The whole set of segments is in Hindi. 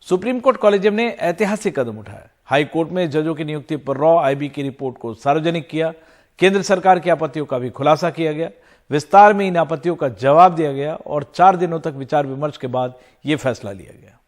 सुप्रीम कोर्ट कॉलेजियम ने ऐतिहासिक कदम उठाया। हाई कोर्ट में जजों की नियुक्ति पर रॉ आईबी की रिपोर्ट को सार्वजनिक किया। केंद्र सरकार की आपत्तियों का भी खुलासा किया गया। विस्तार में इन आपत्तियों का जवाब दिया गया और 4 दिनों तक विचार विमर्श के बाद यह फैसला लिया गया।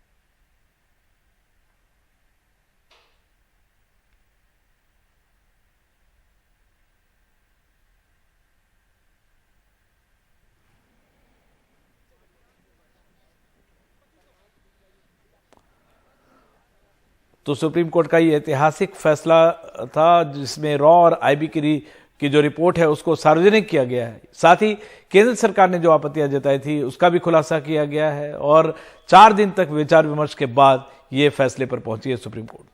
तो सुप्रीम कोर्ट का ये ऐतिहासिक फैसला था जिसमें रॉ और आईबी की जो रिपोर्ट है उसको सार्वजनिक किया गया है। साथ ही केंद्र सरकार ने जो आपत्तियां जताई थी उसका भी खुलासा किया गया है और 4 दिन तक विचार विमर्श के बाद ये फैसले पर पहुंची है सुप्रीम कोर्ट।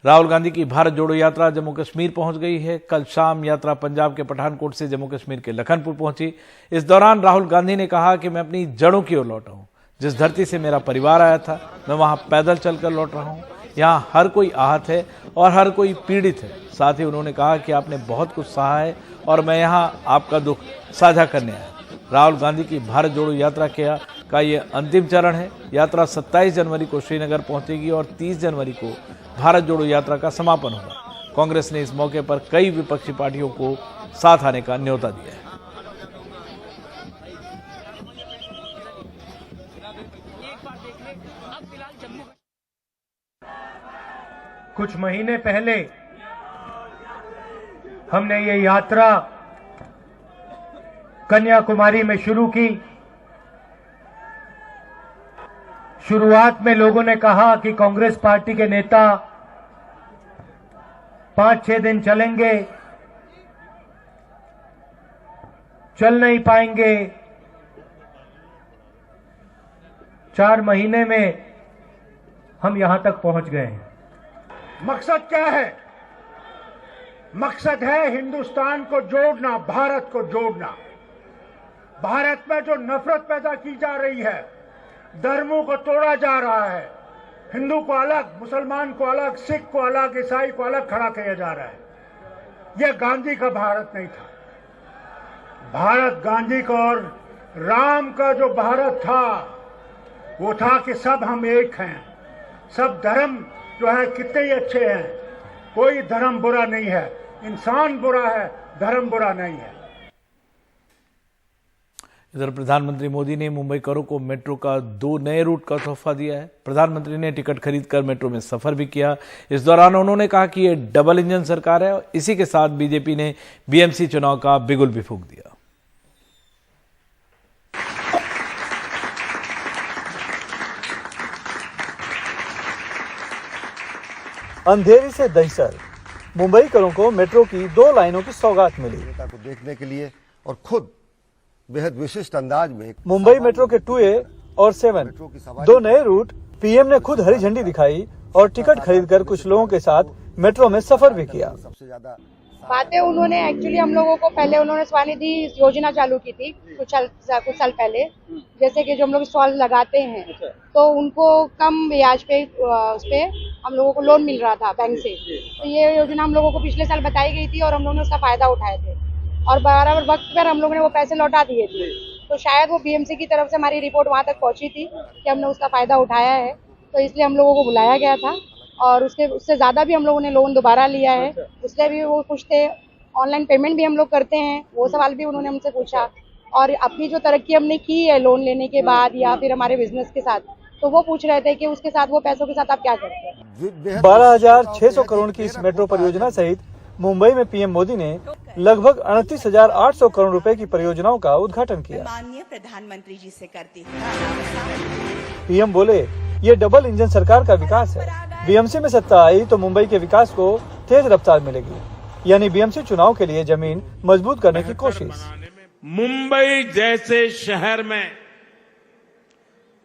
राहुल गांधी की भारत जोड़ो यात्रा जम्मू कश्मीर पहुंच गई है। कल शाम यात्रा पंजाब के पठानकोट से जम्मू कश्मीर के लखनपुर पहुंची। इस दौरान राहुल गांधी ने कहा कि मैं अपनी जड़ों की ओर लौटा हूं। जिस धरती से मेरा परिवार आया था मैं वहां पैदल चलकर लौट रहा हूं। यहां हर कोई आहत है और हर कोई पीड़ित है। साथ ही उन्होंने कहा कि आपने बहुत कुछ सहा है और मैं यहां आपका दुख साझा करने आया। राहुल गांधी की भारत जोड़ो यात्रा का ये अंतिम चरण है। यात्रा 27 जनवरी को श्रीनगर पहुंचेगी और 30 जनवरी को भारत जोड़ो यात्रा का समापन होगा। कांग्रेस ने इस मौके पर कई विपक्षी पार्टियों को साथ आने का न्योता दिया है। कुछ महीने पहले हमने ये यात्रा कन्याकुमारी में शुरू की। शुरुआत में लोगों ने कहा कि कांग्रेस पार्टी के नेता 5-6 दिन चलेंगे, चल नहीं पाएंगे। 4 महीने में हम यहां तक पहुंच गए हैं। मकसद क्या है? मकसद है हिंदुस्तान को जोड़ना, भारत को जोड़ना। भारत में जो नफरत पैदा की जा रही है, धर्मों को तोड़ा जा रहा है, हिंदू को अलग, मुसलमान को अलग, सिख को अलग, ईसाई को अलग खड़ा किया जा रहा है। यह गांधी का भारत नहीं था। भारत गांधी का और राम का जो भारत था वो था कि सब हम एक हैं। सब धर्म जो है कितने ही अच्छे हैं, कोई धर्म बुरा नहीं है। इंसान बुरा है, धर्म बुरा नहीं है। इधर प्रधानमंत्री मोदी ने मुंबई करों को मेट्रो का 2 नए रूट का तोहफा दिया है। प्रधानमंत्री ने टिकट खरीदकर मेट्रो में सफर भी किया। इस दौरान उन्होंने कहा कि यह डबल इंजन सरकार है और इसी के साथ बीजेपी ने बीएमसी चुनाव का बिगुल भी फूंक दिया। अंधेरी से दहिसर, मुंबई करों को मेट्रो की 2 लाइनों की सौगात मिली। को देखने के लिए और खुद बेहद विशिष्ट अंदाज में मुंबई मेट्रो के 2A और 7 2 नए रूट पीएम ने खुद हरी झंडी दिखाई और टिकट खरीदकर कुछ लोगों के साथ मेट्रो में सफर भी किया। सबसे ज्यादा बातें उन्होंने एक्चुअली हम लोगों को पहले उन्होंने स्वनिधि योजना चालू की थी कुछ साल पहले। जैसे कि जो हम लोग स्टॉल लगाते हैं तो उनको कम ब्याज पे उस पे हम लोगों को लोन मिल रहा था बैंक से। तो ये योजना हम लोगों को पिछले साल बताई गई थी और हम लोगों ने उसका फायदा उठाए थे और बराबर वक्त पर हम लोगों ने वो पैसे लौटा दिए थे। तो शायद वो बीएमसी की तरफ से हमारी रिपोर्ट वहां तक पहुंची थी कि हमने उसका फायदा उठाया है, तो इसलिए हम लोगों को बुलाया गया था और उससे ज्यादा भी हम लोगों ने लोन दोबारा लिया है। उससे भी वो कुछ थे, ऑनलाइन पेमेंट भी हम लोग करते हैं, वो सवाल भी उन्होंने हमसे पूछा। और अपनी जो तरक्की हमने की है लोन लेने के बाद या फिर हमारे बिजनेस के साथ, तो वो पूछ रहे थे कि उसके साथ वो पैसों के साथ आप क्या करते हैं। 12,600 करोड़ की इस मेट्रो परियोजना सहित मुंबई में पीएम मोदी ने लगभग 38,800 करोड़ रुपए की परियोजनाओं का उद्घाटन किया। माननीय प्रधानमंत्री जी से करती हूँ। पीएम बोले, ये डबल इंजन सरकार का विकास है। बीएमसी में सत्ता आई तो मुंबई के विकास को तेज रफ्तार मिलेगी, यानी बीएमसी चुनाव के लिए जमीन मजबूत करने की कोशिश। मुंबई जैसे शहर में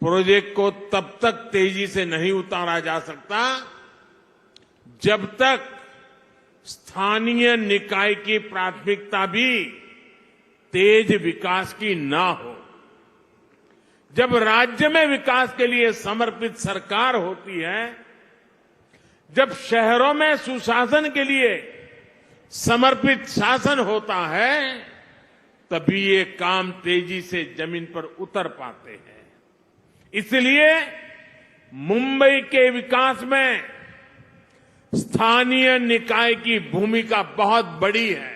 प्रोजेक्ट को तब तक तेजी से नहीं उतारा जा सकता जब तक स्थानीय निकाय की प्राथमिकता भी तेज विकास की ना हो। जब राज्य में विकास के लिए समर्पित सरकार होती है, जब शहरों में सुशासन के लिए समर्पित शासन होता है, तभी ये काम तेजी से जमीन पर उतर पाते हैं। इसलिए मुंबई के विकास में स्थानीय निकाय की भूमिका बहुत बड़ी है।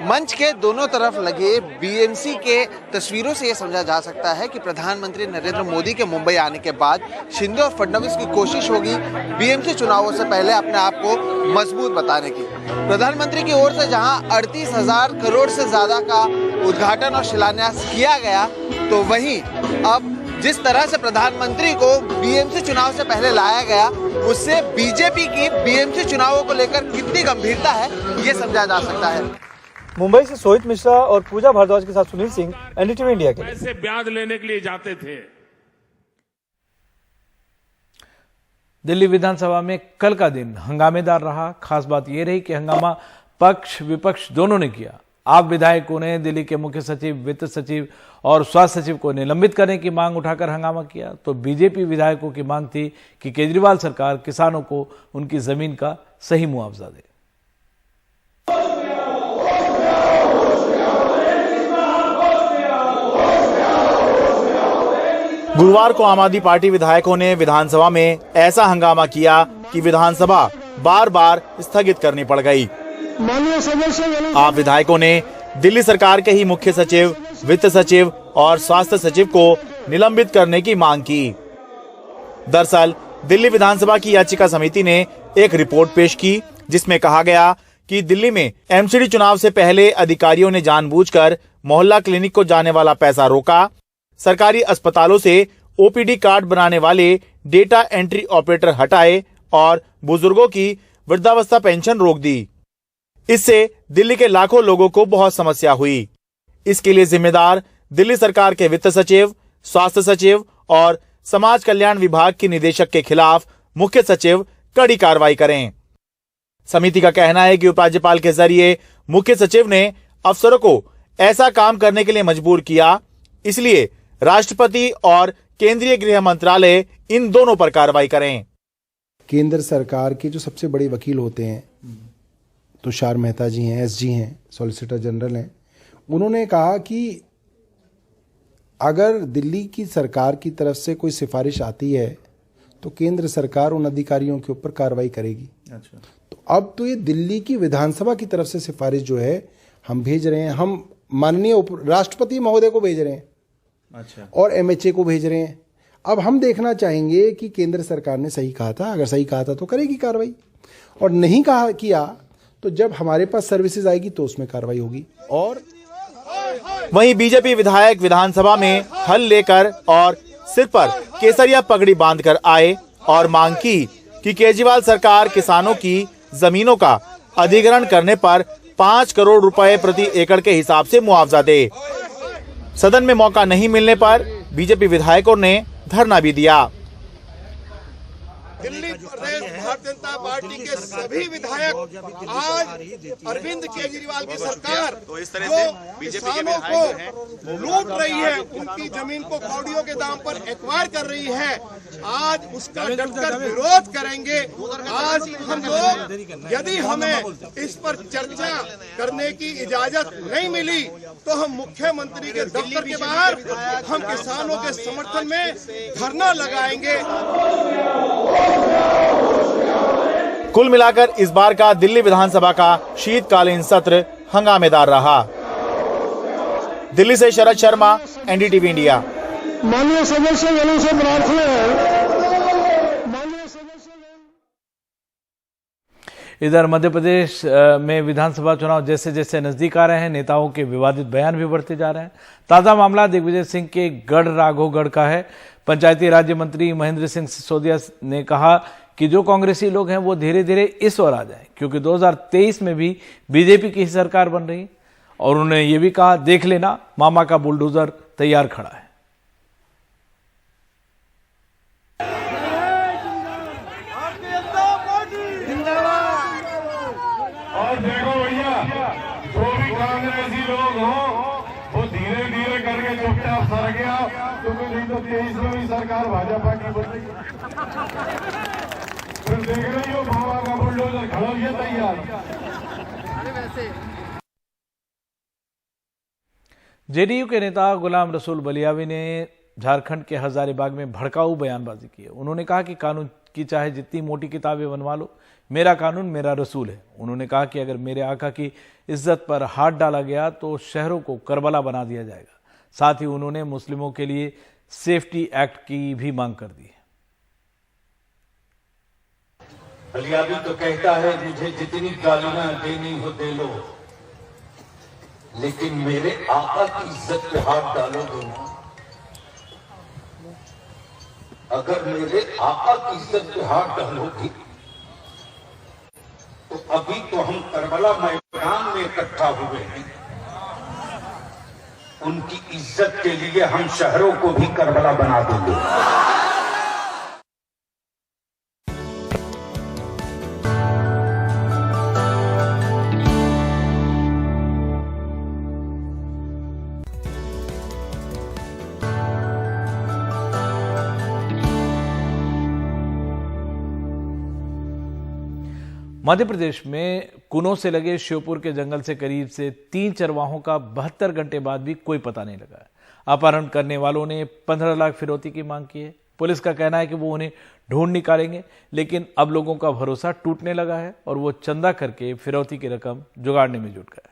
मंच के दोनों तरफ लगे बीएमसी के तस्वीरों से यह समझा जा सकता है कि प्रधानमंत्री नरेंद्र मोदी के मुंबई आने के बाद शिंदे और फडणवीस की कोशिश होगी बीएमसी चुनावों से पहले अपने आप को मजबूत बताने की। प्रधानमंत्री की ओर से जहां 38,000 करोड़ से ज्यादा का उद्घाटन और शिलान्यास किया गया, तो वहीं अब जिस तरह से प्रधानमंत्री को बीएमसी चुनाव से पहले लाया गया, उससे बीजेपी की बीएमसी चुनावों को लेकर कितनी गंभीरता है, ये समझा जा सकता है। मुंबई से सोहित मिश्रा और पूजा भारद्वाज के साथ सुनील सिंह, एनडीटीवी इंडिया के लिए। ऐसे ब्याज लेने के लिए जाते थे। दिल्ली विधानसभा में कल का दिन हंगामेदार रहा। खास बात यह रही कि हंगामा पक्ष विपक्ष दोनों ने किया। आप विधायकों ने दिल्ली के मुख्य सचिव, वित्त सचिव और स्वास्थ्य सचिव को निलंबित करने की मांग उठाकर हंगामा किया, तो बीजेपी विधायकों की मांग थी कि केजरीवाल सरकार किसानों को उनकी जमीन का सही मुआवजा दे। गुरुवार को आम आदमी पार्टी विधायकों ने विधानसभा में ऐसा हंगामा किया कि विधानसभा बार बार स्थगित करनी पड़ गई। आप विधायकों ने दिल्ली सरकार के ही मुख्य सचिव, वित्त सचिव और स्वास्थ्य सचिव को निलंबित करने की मांग की। दरअसल दिल्ली विधानसभा की याचिका समिति ने एक रिपोर्ट पेश की, जिसमें कहा गया कि दिल्ली में एमसीडी चुनाव से पहले अधिकारियों ने जानबूझकर मोहल्ला क्लिनिक को जाने वाला पैसा रोका, सरकारी अस्पतालों से ओपीडी कार्ड बनाने वाले डेटा एंट्री ऑपरेटर हटाए और बुजुर्गों की वृद्धावस्था पेंशन रोक दी। इससे दिल्ली के लाखों लोगों को बहुत समस्या हुई। इसके लिए जिम्मेदार दिल्ली सरकार के वित्त सचिव, स्वास्थ्य सचिव और समाज कल्याण विभाग के निदेशक के खिलाफ मुख्य सचिव कड़ी कार्रवाई करें। समिति का कहना है कि उपराज्यपाल के जरिए मुख्य सचिव ने अफसरों को ऐसा काम करने के लिए मजबूर किया, इसलिए राष्ट्रपति और केंद्रीय गृह मंत्रालय इन दोनों पर कार्रवाई करें। केंद्र सरकार के जो सबसे बड़े वकील होते हैं, तुषार मेहता जी हैं, एसजी हैं, सॉलिसिटर जनरल हैं, उन्होंने कहा कि अगर दिल्ली की सरकार की तरफ से कोई सिफारिश आती है तो केंद्र सरकार उन अधिकारियों के ऊपर कार्रवाई करेगी। अच्छा। तो अब तो ये दिल्ली की विधानसभा की तरफ से सिफारिश जो है हम भेज रहे हैं, हम माननीय राष्ट्रपति महोदय को भेज रहे हैं। अच्छा। और एमएचए को भेज रहे हैं। अब हम देखना चाहेंगे कि केंद्र सरकार ने सही कहा था, अगर सही कहा था तो करेगी कार्रवाई, और नहीं कहा किया तो जब हमारे पास सर्विसेज आएगी तो उसमें कार्रवाई होगी। और वहीं बीजेपी विधायक विधानसभा में हल लेकर और सिर पर केसरिया पगड़ी बांधकर आए और मांग की कि केजरीवाल सरकार किसानों की जमीनों का अधिग्रहण करने पर 5 करोड़ रुपए प्रति एकड़ के हिसाब से मुआवजा दे। सदन में मौका नहीं मिलने पर बीजेपी विधायकों ने धरना भी दिया। दिल्ली प्रदेश भारतीय जनता पार्टी के सभी विधायक आज अरविंद केजरीवाल की सरकार जो किसानों को लूट रही है, उनकी जमीन को कौड़ियों के दाम पर एक्वायर कर रही है, आज उसका डटकर विरोध करेंगे। आज हम लोग, यदि हमें इस पर चर्चा करने की इजाजत नहीं मिली तो हम मुख्यमंत्री के दफ्तर के बाहर हम किसानों के समर्थन में धरना लगाएंगे। कुल मिलाकर इस बार का दिल्ली विधानसभा का शीतकालीन सत्र हंगामेदार रहा। दिल्ली से शरद शर्मा, एनडीटीवी इंडिया। माननीय सदस्य से प्रार्थना है। इधर मध्य प्रदेश में विधानसभा चुनाव जैसे जैसे नजदीक आ रहे हैं, नेताओं के विवादित बयान भी बढ़ते जा रहे हैं। ताजा मामला दिग्विजय सिंह के गढ़ राघोगढ़ का है। पंचायती राज्य मंत्री महेंद्र सिंह सिसोदिया ने कहा कि जो कांग्रेसी लोग हैं वो धीरे धीरे इस ओर आ जाएं, क्योंकि 2023 में भी बीजेपी की सरकार बन रही है। और उन्होंने ये भी कहा, देख लेना मामा का बुलडोजर तैयार खड़ा है। और देखो भैया, जो भी कांग्रेसी लोग हों वो धीरे धीरे करके चुपचाप सर गया, क्योंकि नहीं तो 23 में भी सरकार भाजपा की बनेगी। फिर देख रही हो मामा का बुलडोजर खड़ा है तैयार। वैसे। जेडीयू के नेता गुलाम रसूल बलियावी ने झारखंड के हजारीबाग में भड़काऊ बयानबाजी की है। उन्होंने कहा कि कानून की चाहे जितनी मोटी किताबें बनवा लो, मेरा कानून मेरा रसूल है। उन्होंने कहा कि अगर मेरे आका की इज्जत पर हाथ डाला गया तो शहरों को करबला बना दिया जाएगा। साथ ही उन्होंने मुस्लिमों के लिए सेफ्टी एक्ट की भी मांग कर दी है। बलियावी तो कहता है मुझे जितनी गालियां देनी हो दे लो, लेकिन मेरे आका की इज्जत पे हाथ डालोगे ना, अगर मेरे आका की इज्जत पे हाथ डालोगे तो अभी तो हम करबला मैदान में इकट्ठा हुए हैं, उनकी इज्जत के लिए हम शहरों को भी करबला बना देंगे। मध्य प्रदेश में कुनों से लगे श्योपुर के जंगल से करीब से 3 चरवाहों का 72 घंटे बाद भी कोई पता नहीं लगा है। अपहरण करने वालों ने 15 लाख फिरौती की मांग की है। पुलिस का कहना है कि वो उन्हें ढूंढ निकालेंगे, लेकिन अब लोगों का भरोसा टूटने लगा है और वो चंदा करके फिरौती की रकम जुगाड़ने में जुट गए।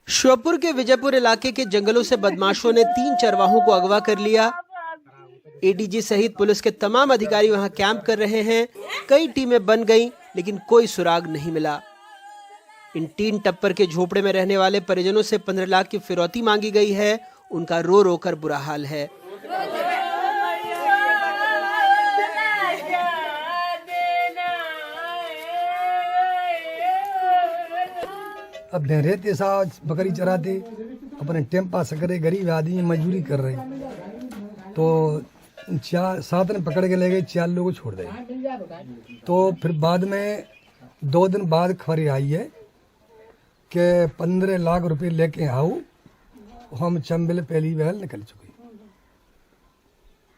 श्योपुर के विजयपुर इलाके के जंगलों से बदमाशों ने 3 चरवाहों को अगवा कर लिया। एडीजी सहित पुलिस के तमाम अधिकारी वहां कैंप कर रहे हैं। कई टीमें बन गईं, लेकिन कोई सुराग नहीं मिला। इन 3 टप्पर के झोपड़े में रहने वाले परिजनों से 15 लाख की फिरौती मांगी गई है। उनका रो रो कर बुरा हाल है। अब रहते साथ बकरी चराते, अपने टाइम पास करे, गरीब आदमी मजदूरी कर रहे, तो 7 ने पकड़ के ले गए, 4 लोगों को छोड़ दिए। तो फिर बाद में 2 दिन बाद खबर आई है कि 15 लाख रुपए लेके आओ, हम चंबल पहली बहल निकल चुके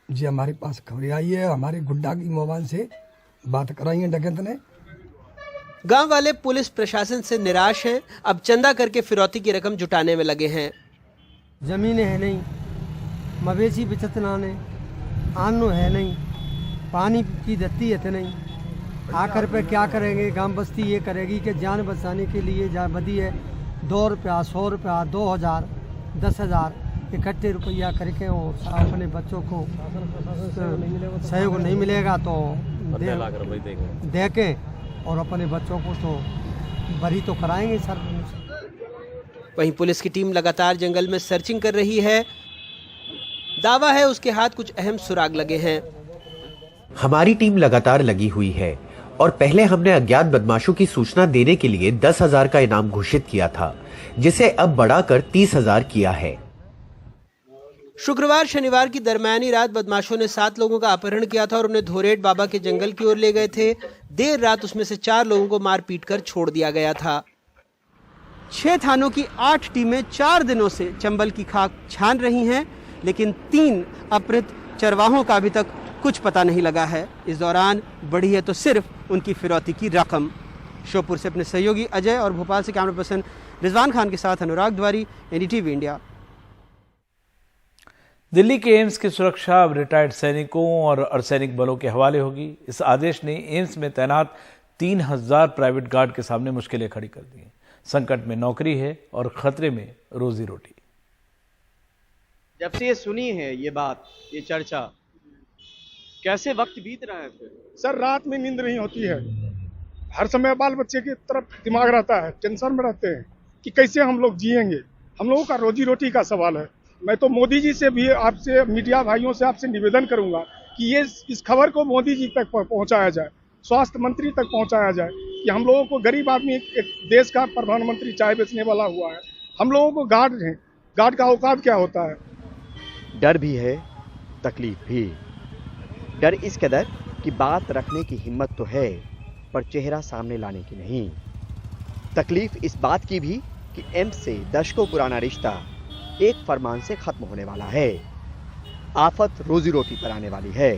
जी। हमारे पास खबर आई है, हमारे गुड्डा की मोबाइल से बात कराई है डकैत ने। गांव वाले पुलिस प्रशासन से निराश हैं। अब चंदा करके फिरौती की रकम जुटाने में लगे हैं। जमीनें है नहीं, मवेशी बेचतना ने, अन्न है नहीं, पानी की दत्ती है नहीं, आकर पे क्या करेंगे। गांव बस्ती ये करेगी कि जान बचाने के लिए जा बदी है 2 रुपया, 100 रुपया, 2000, 10,000 इकट्ठे रुपया करके और अपने बच्चों को सहयोग नहीं मिलेगा तो दे के और अपने बच्चों को तो बरी तो कराएंगे सर। वहीं पुलिस की टीम लगातार जंगल में सर्चिंग कर रही है। दावा है उसके हाथ कुछ अहम सुराग लगे हैं। हमारी टीम लगातार लगी हुई है और पहले हमने अज्ञात बदमाशों की सूचना देने के लिए 10,000 का इनाम घोषित किया था, जिसे अब बढ़ाकर 30,000 किया है। शुक्रवार शनिवार की दरमियानी रात बदमाशों ने 7 लोगों का अपहरण किया था और उन्हें धोरेट बाबा के जंगल की ओर ले गए थे। देर रात उसमें से 4 लोगों को मार पीट कर छोड़ दिया गया था। 6 थानों की 8 टीमें 4 दिनों से चंबल की खाक छान रही हैं, लेकिन 3 अपहृत चरवाहों का अभी तक कुछ पता नहीं लगा है। इस दौरान बढ़ी है तो सिर्फ उनकी फिरौती की रकम। श्योपुर से अपने सहयोगी अजय और भोपाल से कैमरा पर्सन रिजवान खान के साथ अनुराग द्वारी, एनडीटीवी इंडिया। दिल्ली के एम्स की सुरक्षा अब रिटायर्ड सैनिकों और अर्धसैनिक बलों के हवाले होगी। इस आदेश ने एम्स में तैनात 3000 प्राइवेट गार्ड के सामने मुश्किलें खड़ी कर दी। संकट में नौकरी है और खतरे में रोजी रोटी। जब से ये सुनी है ये बात, ये चर्चा, कैसे वक्त बीत रहा है फिर? सर रात में नींद नहीं होती है, हर समय बाल बच्चे की तरफ दिमाग रहता है, टेंशन में रहते हैं कि कैसे हम लोग जिएंगे। हम लोगों का रोजी रोटी का सवाल है। मैं तो मोदी जी से भी, आपसे मीडिया भाइयों से आपसे निवेदन करूंगा कि ये इस खबर को मोदी जी तक पहुंचाया जाए, स्वास्थ्य मंत्री तक पहुंचाया जाए कि हम लोगों को गरीब आदमी, एक देश का प्रधानमंत्री चाय बेचने वाला हुआ है, हम लोगों को गार्ड हैं, गार्ड का औकात क्या होता है। डर भी है, तकलीफ भी। डर इस कदर कि बात रखने की हिम्मत तो है, पर चेहरा सामने लाने की नहीं। तकलीफ इस बात की भी कि एम्स से दशकों पुराना रिश्ता एक फरमान से खत्म होने वाला है। आफत रोजी रोटी पर आने वाली है।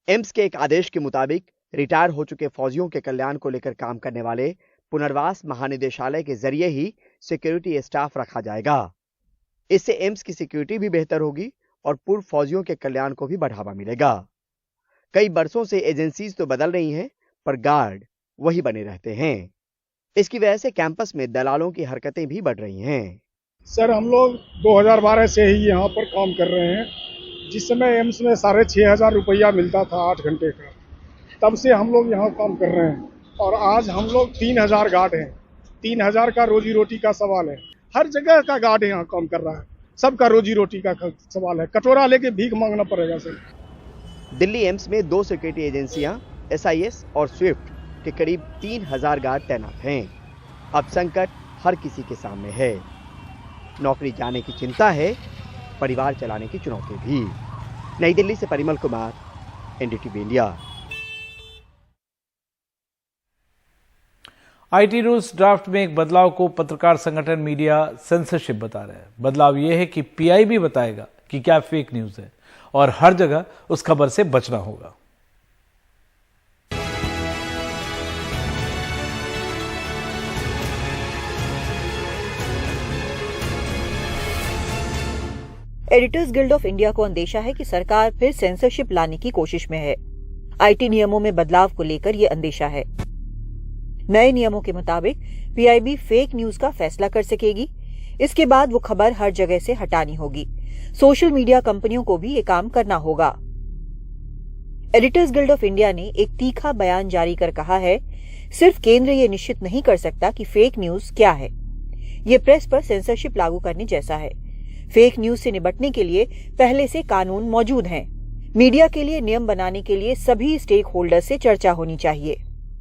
एम्स के एक आदेश के मुताबिक रिटायर हो चुके फौजियों के कल्याण को लेकर काम करने वाले पुनर्वास महानिदेशालय के जरिए ही सिक्योरिटी स्टाफ रखा जाएगा। इससे एम्स की सिक्योरिटी भी बेहतर होगी और पूर्व फौजियों के कल्याण को भी बढ़ावा मिलेगा। कई बरसों से एजेंसीज तो बदल रही हैं, पर गार्ड वही बने रहते हैं। इसकी वजह से कैंपस में दलालों की हरकतें भी बढ़ रही हैं। सर, हम लोग 2012 से ही यहाँ पर काम कर रहे हैं। जिस समय एम्स में 6,500 रुपया मिलता था 8 घंटे का, तब से हम लोग यहाँ काम कर रहे हैं और आज हम लोग 3,000 गार्ड हैं। 3,000 का रोजी रोटी का सवाल है। हर जगह का गार्ड यहाँ काम कर रहा है। सबका रोजी रोटी का सवाल है। कटोरा लेके भीख मांगना पड़ेगा सर। दिल्ली एम्स में 2 सिक्योरिटी एजेंसियां SIS और स्विफ्ट के करीब 3,000 गार्ड तैनात हैं। अब संकट हर किसी के सामने है। नौकरी जाने की चिंता है, परिवार चलाने की चुनौती भी। नई दिल्ली से Parimal Kumar, NDTV India. IT rules draft में एक बदलाव को पत्रकार संगठन मीडिया सेंसरशिप बता रहे हैं। बदलाव यह है कि PIB बताएगा कि क्या फेक न्यूज है और हर जगह उस खबर से बचना होगा। एडिटर्स गिल्ड ऑफ इंडिया को अंदेशा है कि सरकार फिर सेंसरशिप लाने की कोशिश में है। IT नियमों में बदलाव को लेकर यह अंदेशा है। नए नियमों के मुताबिक PIB फेक न्यूज का फैसला कर सकेगी। इसके बाद वो खबर हर जगह से हटानी होगी। सोशल मीडिया कंपनियों को भी ये काम करना होगा। एडिटर्स गिल्ड ऑफ इंडिया ने एक तीखा बयान जारी कर कहा है, सिर्फ केंद्र ये निश्चित नहीं कर सकता कि फेक न्यूज क्या है। ये प्रेस पर सेंसरशिप लागू करने जैसा है। फेक न्यूज से निपटने के लिए पहले से कानून मौजूद हैं। मीडिया के लिए नियम बनाने के लिए सभी स्टेक होल्डर से चर्चा होनी चाहिए।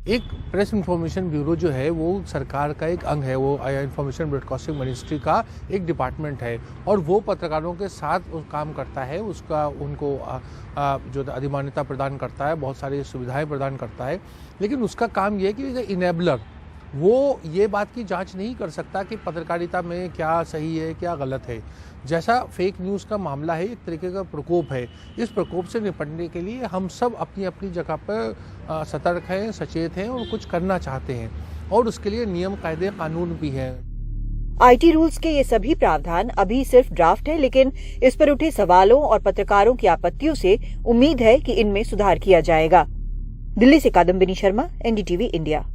एक प्रेस इंफॉर्मेशन ब्यूरो जो है वो सरकार का एक अंग है। वो इंफॉर्मेशन ब्रॉडकास्टिंग मिनिस्ट्री का एक डिपार्टमेंट है और वो पत्रकारों के साथ काम करता है। उसका उनको जो अधिमान्यता प्रदान करता है, बहुत सारी सुविधाएं प्रदान करता है। लेकिन उसका काम ये है कि इनेबलर वो ये बात की जांच नहीं कर सकता कि पत्रकारिता में क्या सही है क्या गलत है। जैसा फेक न्यूज़ का मामला है, एक तरीके का प्रकोप है। इस प्रकोप से निपटने के लिए हम सब अपनी अपनी जगह पर सतर्क हैं, सचेत हैं और कुछ करना चाहते हैं और उसके लिए नियम कायदे कानून भी हैं। IT रूल्स के ये सभी प्रावधान अभी सिर्फ ड्राफ्ट है, लेकिन इस पर उठे सवालों और पत्रकारों की आपत्तियों से उम्मीद है कि इनमें सुधार किया जाएगा। दिल्ली से कादम्बिनी शर्मा, NDTV इंडिया।